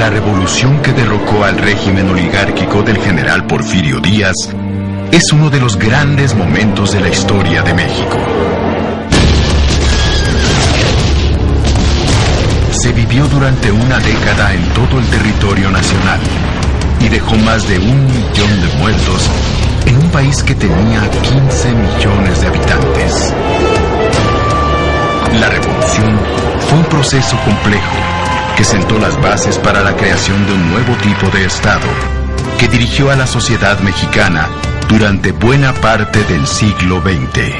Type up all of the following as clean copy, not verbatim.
La revolución que derrocó al régimen oligárquico del general Porfirio Díaz es uno de los grandes momentos de la historia de México. Se vivió durante una década en todo el territorio nacional y dejó más de 1 millón de muertos en un país que tenía 15 millones de habitantes. La revolución fue un proceso complejo que sentó las bases para la creación de un nuevo tipo de Estado que dirigió a la sociedad mexicana durante buena parte del siglo XX.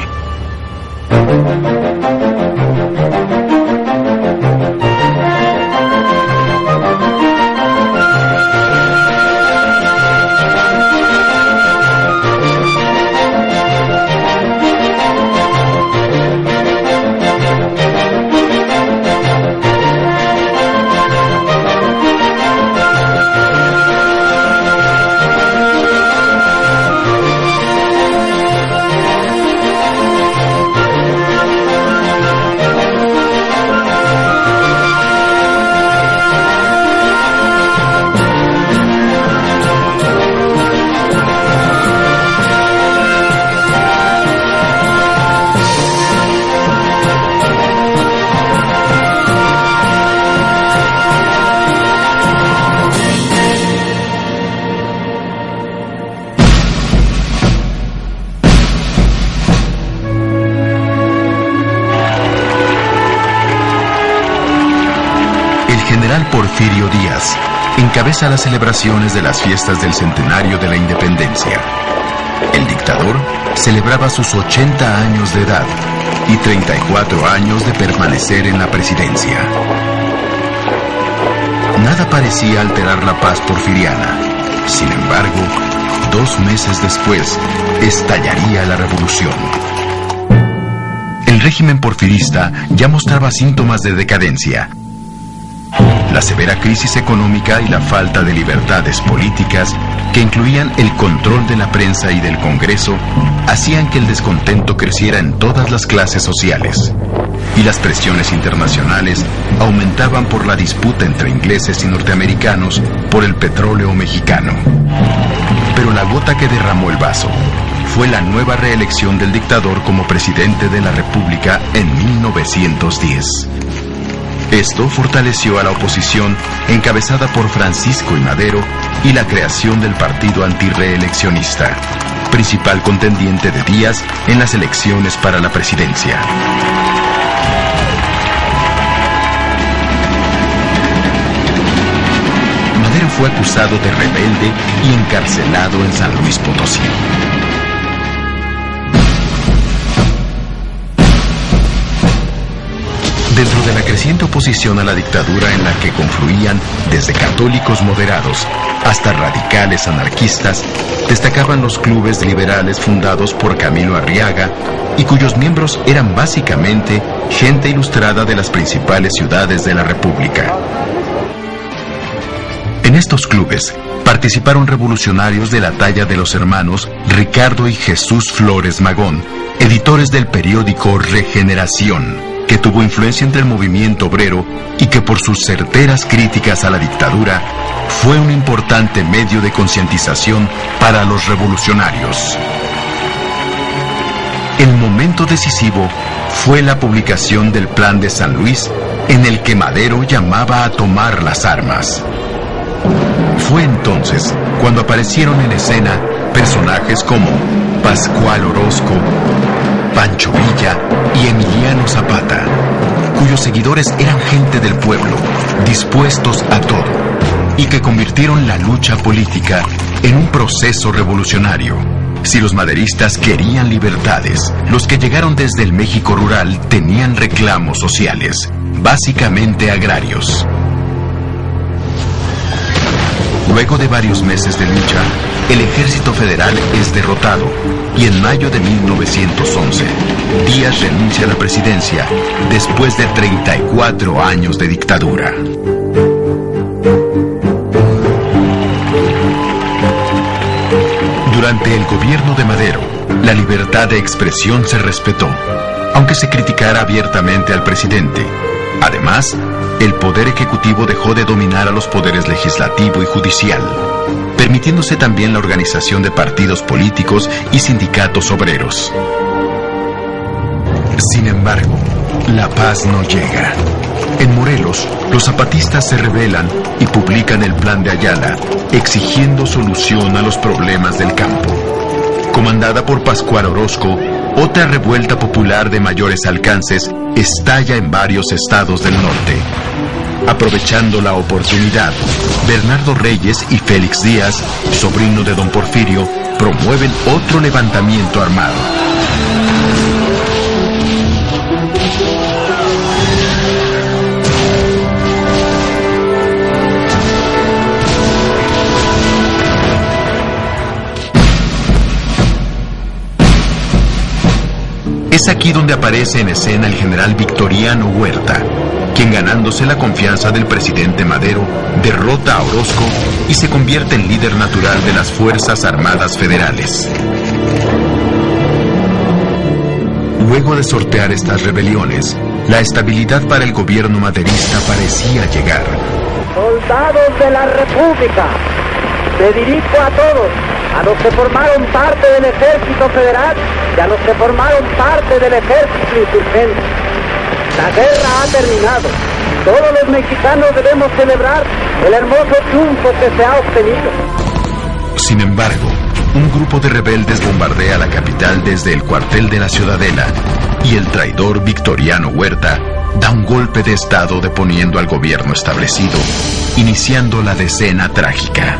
Porfirio Díaz encabeza las celebraciones de las fiestas del centenario de la independencia. El dictador celebraba sus 80 años de edad y 34 años de permanecer en la presidencia. Nada parecía alterar la paz porfiriana. Sin embargo, 2 meses después, estallaría la revolución. El régimen porfirista ya mostraba síntomas de decadencia. La severa crisis económica y la falta de libertades políticas, que incluían el control de la prensa y del Congreso, hacían que el descontento creciera en todas las clases sociales. Y las presiones internacionales aumentaban por la disputa entre ingleses y norteamericanos por el petróleo mexicano. Pero la gota que derramó el vaso fue la nueva reelección del dictador como presidente de la República en 1910. Esto fortaleció a la oposición encabezada por Francisco I. Madero y la creación del partido antirreeleccionista, principal contendiente de Díaz en las elecciones para la presidencia. Madero fue acusado de rebelde y encarcelado en San Luis Potosí. Dentro de la creciente oposición a la dictadura en la que confluían desde católicos moderados hasta radicales anarquistas, destacaban los clubes liberales fundados por Camilo Arriaga y cuyos miembros eran básicamente gente ilustrada de las principales ciudades de la República. En estos clubes participaron revolucionarios de la talla de los hermanos Ricardo y Jesús Flores Magón, editores del periódico Regeneración, que tuvo influencia entre el movimiento obrero y que por sus certeras críticas a la dictadura fue un importante medio de concientización para los revolucionarios. El momento decisivo fue la publicación del Plan de San Luis, en el que Madero llamaba a tomar las armas. Fue entonces cuando aparecieron en escena personajes como Pascual Orozco, Pancho Villa y Emiliano Zapata, cuyos seguidores eran gente del pueblo, dispuestos a todo, y que convirtieron la lucha política en un proceso revolucionario. Si los maderistas querían libertades, los que llegaron desde el México rural tenían reclamos sociales, básicamente agrarios. Luego de varios meses de lucha, el ejército federal es derrotado y en mayo de 1911, Díaz renuncia a la presidencia después de 34 años de dictadura. Durante el gobierno de Madero, la libertad de expresión se respetó, aunque se criticara abiertamente al presidente, Además, el poder ejecutivo dejó de dominar a los poderes legislativo y judicial, permitiéndose también la organización de partidos políticos y sindicatos obreros. Sin embargo, la paz no llega. En Morelos, los zapatistas se rebelan y publican el Plan de Ayala, exigiendo solución a los problemas del campo. Comandada por Pascual Orozco, otra revuelta popular de mayores alcances estalla en varios estados del norte. Aprovechando la oportunidad, Bernardo Reyes y Félix Díaz, sobrino de don Porfirio, promueven otro levantamiento armado. Es aquí donde aparece en escena el general Victoriano Huerta, quien, ganándose la confianza del presidente Madero, derrota a Orozco y se convierte en líder natural de las Fuerzas Armadas Federales. Luego de sortear estas rebeliones, la estabilidad para el gobierno maderista parecía llegar. Soldados de la República, me dirijo a todos, a los que formaron parte del Ejército Federal y a los que formaron parte del Ejército Insurgente. La guerra ha terminado. Todos los mexicanos debemos celebrar el hermoso triunfo que se ha obtenido. Sin embargo, un grupo de rebeldes bombardea la capital desde el cuartel de la Ciudadela y el traidor Victoriano Huerta da un golpe de estado deponiendo al gobierno establecido, iniciando la decena trágica.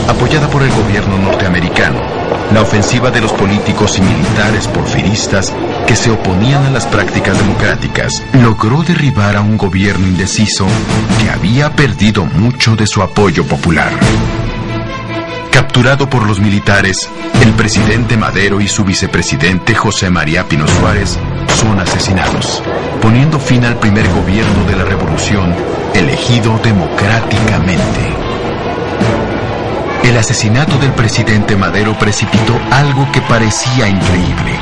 Apoyada por el gobierno norteamericano, la ofensiva de los políticos y militares porfiristas que se oponían a las prácticas democráticas logró derribar a un gobierno indeciso que había perdido mucho de su apoyo popular. Capturado por los militares, el presidente Madero y su vicepresidente José María Pino Suárez son asesinados, poniendo fin al primer gobierno de la revolución elegido democráticamente. El asesinato del presidente Madero precipitó algo que parecía increíble: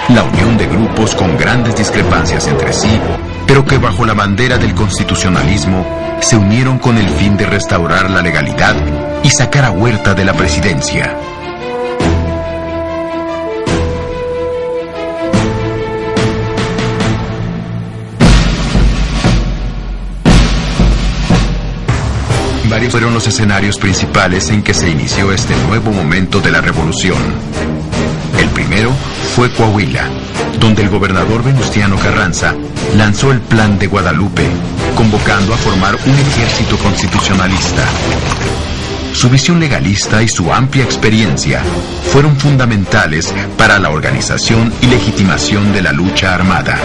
la unión de grupos con grandes discrepancias entre sí, pero que bajo la bandera del constitucionalismo se unieron con el fin de restaurar la legalidad y sacar a Huerta de la presidencia. Varios fueron los escenarios principales en que se inició este nuevo momento de la revolución. El primero fue Coahuila, donde el gobernador Venustiano Carranza lanzó el Plan de Guadalupe, convocando a formar un ejército constitucionalista. Su visión legalista y su amplia experiencia fueron fundamentales para la organización y legitimación de la lucha armada.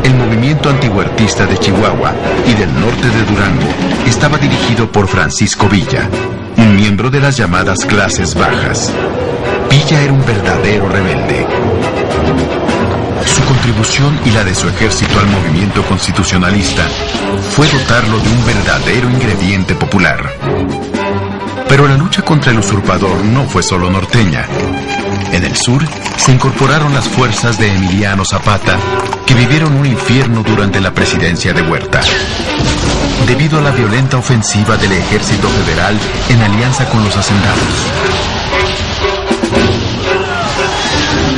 El movimiento antihuertista de Chihuahua y del norte de Durango estaba dirigido por Francisco Villa, un miembro de las llamadas clases bajas. Villa era un verdadero rebelde. Su contribución y la de su ejército al movimiento constitucionalista fue dotarlo de un verdadero ingrediente popular. Pero la lucha contra el usurpador no fue solo norteña. En el sur se incorporaron las fuerzas de Emiliano Zapata, que vivieron un infierno durante la presidencia de Huerta, debido a la violenta ofensiva del ejército federal en alianza con los hacendados.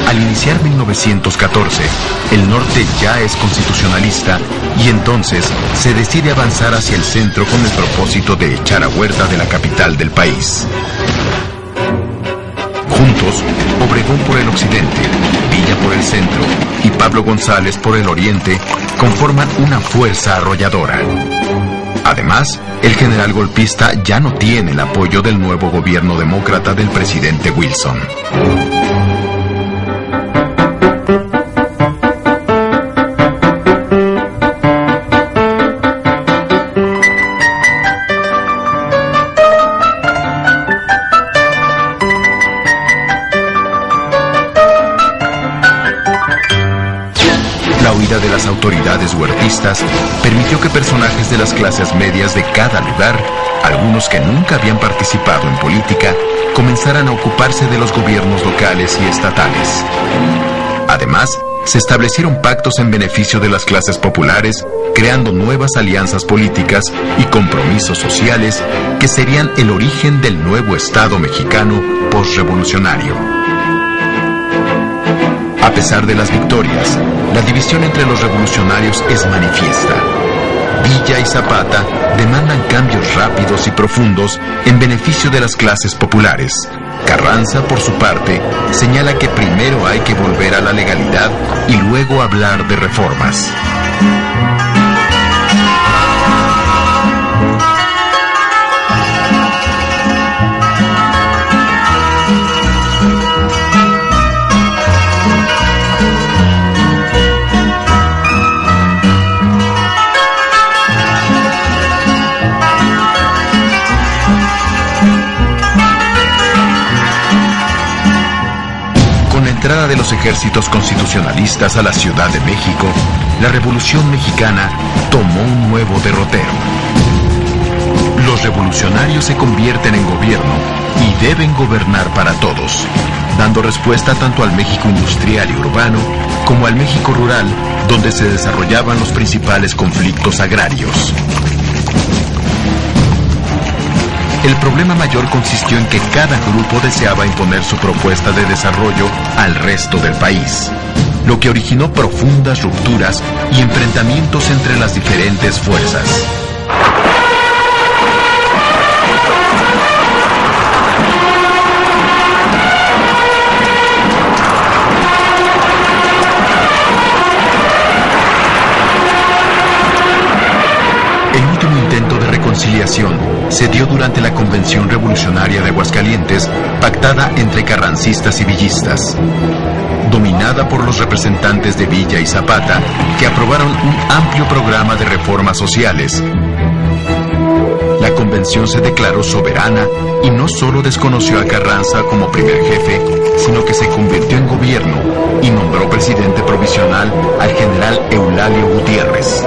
Al iniciar 1914, el norte ya es constitucionalista y entonces se decide avanzar hacia el centro con el propósito de echar a Huerta de la capital del país. Juntos, Obregón por el occidente, Villa por el centro y Pablo González por el oriente conforman una fuerza arrolladora. Además, el general golpista ya no tiene el apoyo del nuevo gobierno demócrata del presidente Wilson. las autoridades huertistas permitió que personajes de las clases medias de cada lugar, algunos que nunca habían participado en política, comenzaran a ocuparse de los gobiernos locales y estatales. Además, se establecieron pactos en beneficio de las clases populares, creando nuevas alianzas políticas y compromisos sociales que serían el origen del nuevo Estado mexicano postrevolucionario. A pesar de las victorias, la división entre los revolucionarios es manifiesta. Villa y Zapata demandan cambios rápidos y profundos en beneficio de las clases populares. Carranza, por su parte, señala que primero hay que volver a la legalidad y luego hablar de reformas. Entrada de los ejércitos constitucionalistas a la Ciudad de México, la Revolución Mexicana tomó un nuevo derrotero. Los revolucionarios se convierten en gobierno y deben gobernar para todos, dando respuesta tanto al México industrial y urbano como al México rural, donde se desarrollaban los principales conflictos agrarios. El problema mayor consistió en que cada grupo deseaba imponer su propuesta de desarrollo al resto del país, lo que originó profundas rupturas y enfrentamientos entre las diferentes fuerzas. El último intento de reconciliación se dio durante la Convención Revolucionaria de Aguascalientes, pactada entre carrancistas y villistas. Dominada por los representantes de Villa y Zapata, que aprobaron un amplio programa de reformas sociales. La convención se declaró soberana y no solo desconoció a Carranza como primer jefe, sino que se convirtió en gobierno y nombró presidente provisional al general Eulalio Gutiérrez.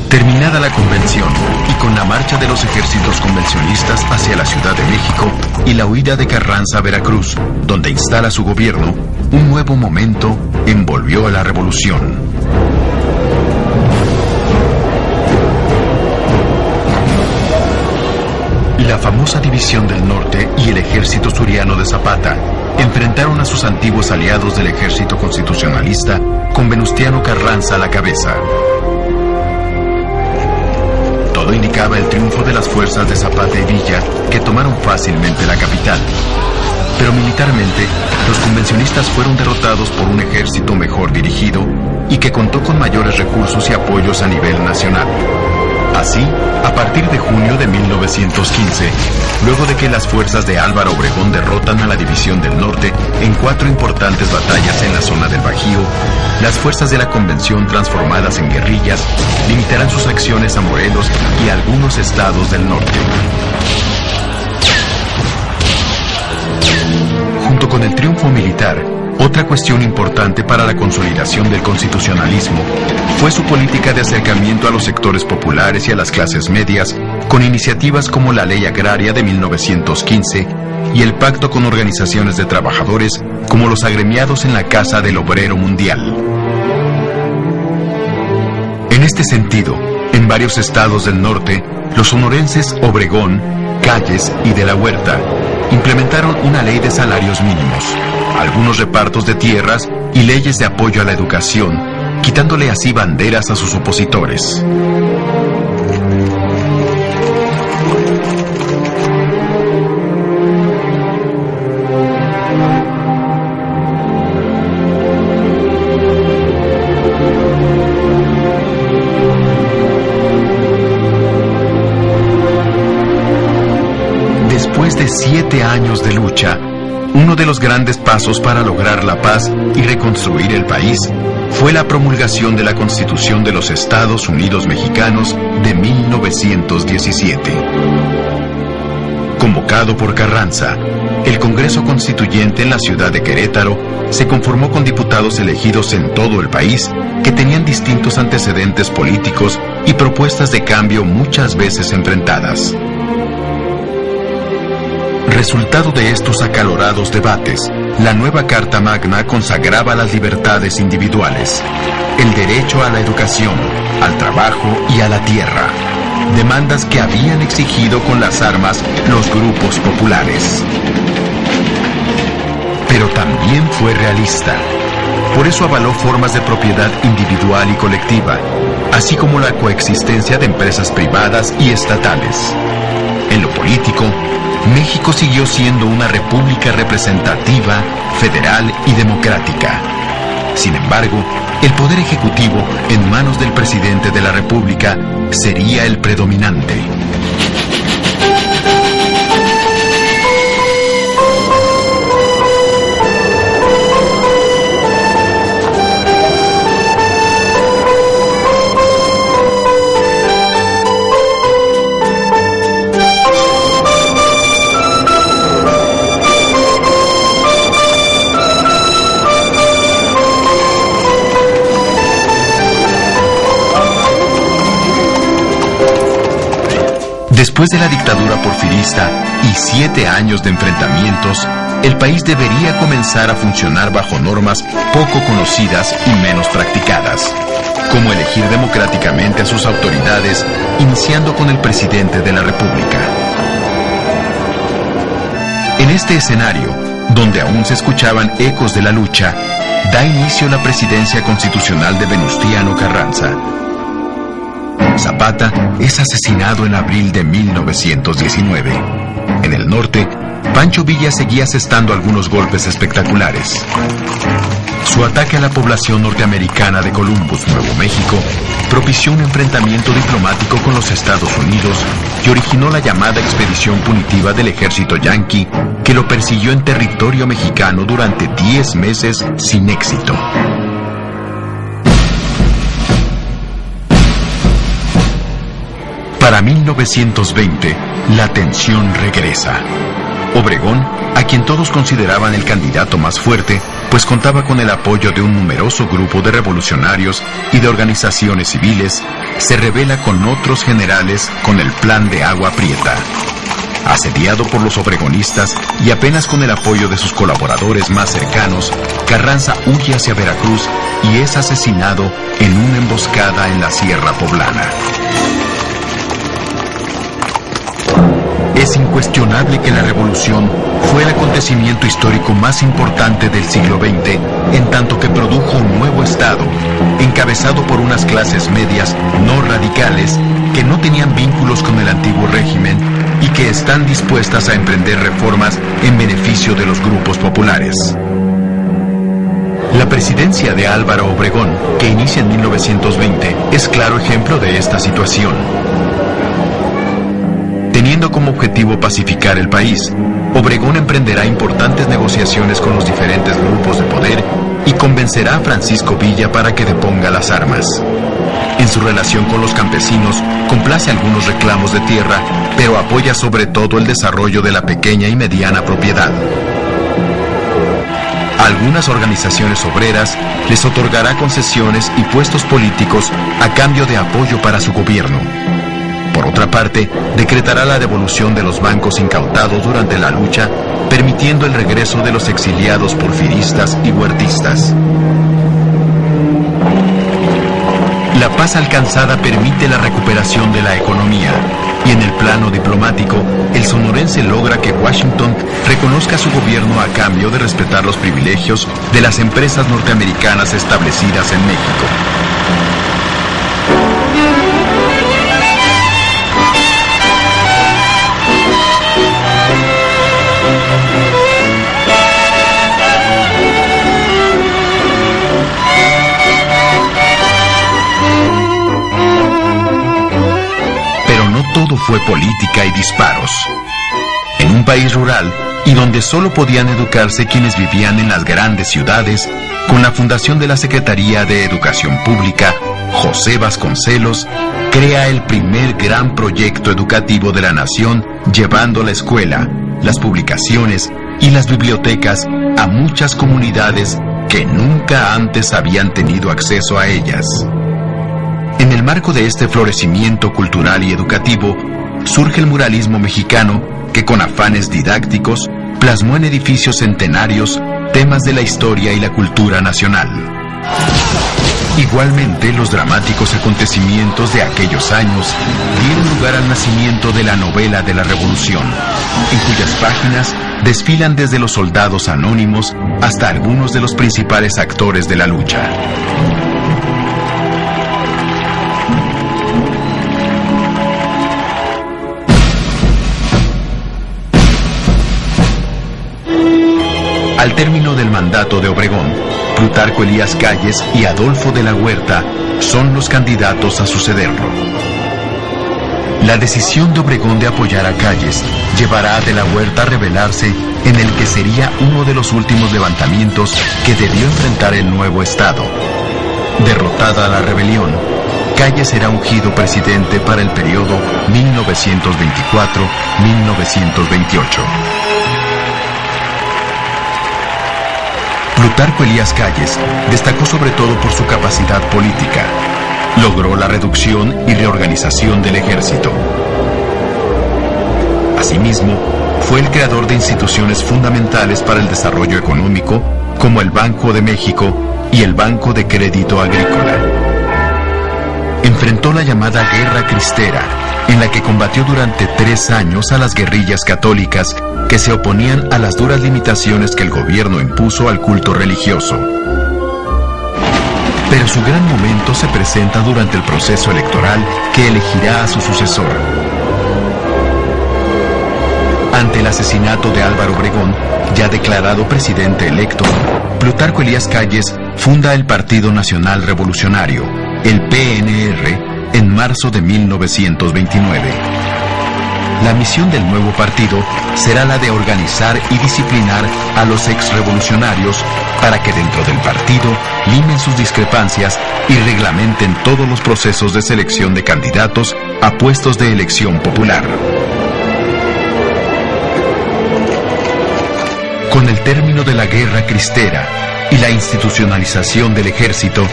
Terminada la convención y con la marcha de los ejércitos convencionistas hacia la Ciudad de México y la huida de Carranza a Veracruz, donde instala su gobierno, un nuevo momento envolvió a la revolución. La famosa División del Norte y el ejército suriano de Zapata enfrentaron a sus antiguos aliados del ejército constitucionalista con Venustiano Carranza a la cabeza. Todo indicaba el triunfo de las fuerzas de Zapata y Villa, que tomaron fácilmente la capital. Pero militarmente, los convencionistas fueron derrotados por un ejército mejor dirigido y que contó con mayores recursos y apoyos a nivel nacional. Así, a partir de junio de 1915, luego de que las fuerzas de Álvaro Obregón derrotan a la División del Norte en 4 importantes batallas en la zona del Bajío, las fuerzas de la Convención, transformadas en guerrillas, limitarán sus acciones a Morelos y a algunos estados del norte. Junto con el triunfo militar, otra cuestión importante para la consolidación del constitucionalismo fue su política de acercamiento a los sectores populares y a las clases medias, con iniciativas como la Ley Agraria de 1915 y el pacto con organizaciones de trabajadores como los agremiados en la Casa del Obrero Mundial. En este sentido, en varios estados del norte, los sonorenses Obregón, Calles y de la Huerta implementaron una ley de salarios mínimos, algunos repartos de tierras y leyes de apoyo a la educación, quitándole así banderas a sus opositores. Después de 7 años de lucha, uno de los grandes pasos para lograr la paz y reconstruir el país fue la promulgación de la Constitución de los Estados Unidos Mexicanos de 1917. Convocó Convocado por Carranza, el Congreso Constituyente en la ciudad de Querétaro se conformó con diputados elegidos en todo el país que tenían distintos antecedentes políticos y propuestas de cambio muchas veces enfrentadas. Resultado de estos acalorados debates, la nueva Carta Magna consagraba las libertades individuales, el derecho a la educación, al trabajo y a la tierra, demandas que habían exigido con las armas los grupos populares. Pero también fue realista. Por eso avaló formas de propiedad individual y colectiva, así como la coexistencia de empresas privadas y estatales. En lo político, México siguió siendo una república representativa, federal y democrática. Sin embargo, el poder ejecutivo, en manos del presidente de la República, sería el predominante. Después de la dictadura porfirista y 7 años de enfrentamientos, el país debería comenzar a funcionar bajo normas poco conocidas y menos practicadas, como elegir democráticamente a sus autoridades, iniciando con el presidente de la República. En este escenario, donde aún se escuchaban ecos de la lucha, da inicio la presidencia constitucional de Venustiano Carranza. Zapata es asesinado en abril de 1919. En el norte, Pancho Villa seguía asestando algunos golpes espectaculares. Su ataque a la población norteamericana de Columbus, Nuevo México, propició un enfrentamiento diplomático con los Estados Unidos que originó la llamada expedición punitiva del ejército yanqui, que lo persiguió en territorio mexicano durante 10 meses sin éxito. Para 1920, la tensión regresa. Obregón, a quien todos consideraban el candidato más fuerte, pues contaba con el apoyo de un numeroso grupo de revolucionarios y de organizaciones civiles, se rebela con otros generales con el Plan de Agua Prieta. Asediado por los obregonistas y apenas con el apoyo de sus colaboradores más cercanos, Carranza huye hacia Veracruz y es asesinado en una emboscada en la Sierra Poblana. Es incuestionable que la revolución fue el acontecimiento histórico más importante del siglo XX, en tanto que produjo un nuevo Estado, encabezado por unas clases medias no radicales que no tenían vínculos con el antiguo régimen y que están dispuestas a emprender reformas en beneficio de los grupos populares. La presidencia de Álvaro Obregón, que inicia en 1920, es claro ejemplo de esta situación. Teniendo como objetivo pacificar el país, Obregón emprenderá importantes negociaciones con los diferentes grupos de poder y convencerá a Francisco Villa para que deponga las armas. En su relación con los campesinos, complace algunos reclamos de tierra, pero apoya sobre todo el desarrollo de la pequeña y mediana propiedad. A algunas organizaciones obreras les otorgará concesiones y puestos políticos a cambio de apoyo para su gobierno. Por otra parte, decretará la devolución de los bancos incautados durante la lucha, permitiendo el regreso de los exiliados porfiristas y huertistas. La paz alcanzada permite la recuperación de la economía, y en el plano diplomático, el sonorense logra que Washington reconozca a su gobierno a cambio de respetar los privilegios de las empresas norteamericanas establecidas en México. Todo fue política y disparos. En un país rural y donde solo podían educarse quienes vivían en las grandes ciudades, con la fundación de la Secretaría de Educación Pública, José Vasconcelos crea el primer gran proyecto educativo de la nación, llevando la escuela las publicaciones y las bibliotecas a muchas comunidades que nunca antes habían tenido acceso a ellas. En el marco de este florecimiento cultural y educativo, surge el muralismo mexicano que con afanes didácticos plasmó en edificios centenarios temas de la historia y la cultura nacional. Igualmente, los dramáticos acontecimientos de aquellos años dieron lugar al nacimiento de la novela de la Revolución, en cuyas páginas desfilan desde los soldados anónimos hasta algunos de los principales actores de la lucha. Al término del mandato de Obregón, Plutarco Elías Calles y Adolfo de la Huerta son los candidatos a sucederlo. La decisión de Obregón de apoyar a Calles llevará a de la Huerta a rebelarse en el que sería uno de los últimos levantamientos que debió enfrentar el nuevo Estado. Derrotada la rebelión, Calles será ungido presidente para el periodo 1924-1928. Plutarco Elías Calles destacó sobre todo por su capacidad política. Logró la reducción y reorganización del ejército. Asimismo, fue el creador de instituciones fundamentales para el desarrollo económico, como el Banco de México y el Banco de Crédito Agrícola. Enfrentó la llamada Guerra Cristera, en la que combatió durante 3 años a las guerrillas católicas que se oponían a las duras limitaciones que el gobierno impuso al culto religioso. Pero su gran momento se presenta durante el proceso electoral que elegirá a su sucesor. Ante el asesinato de Álvaro Obregón, ya declarado presidente electo, Plutarco Elías Calles funda el Partido Nacional Revolucionario, el PNR, en marzo de 1929. La misión del nuevo partido será la de organizar y disciplinar a los exrevolucionarios para que dentro del partido limen sus discrepancias y reglamenten todos los procesos de selección de candidatos a puestos de elección popular. Con el término de la Guerra Cristera y la institucionalización del ejército,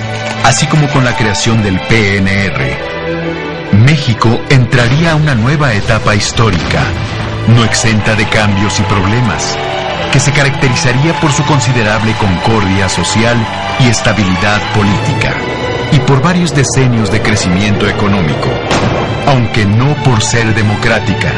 así como con la creación del PNR, México entraría a una nueva etapa histórica, no exenta de cambios y problemas, que se caracterizaría por su considerable concordia social y estabilidad política, y por varios decenios de crecimiento económico, aunque no por ser democrática.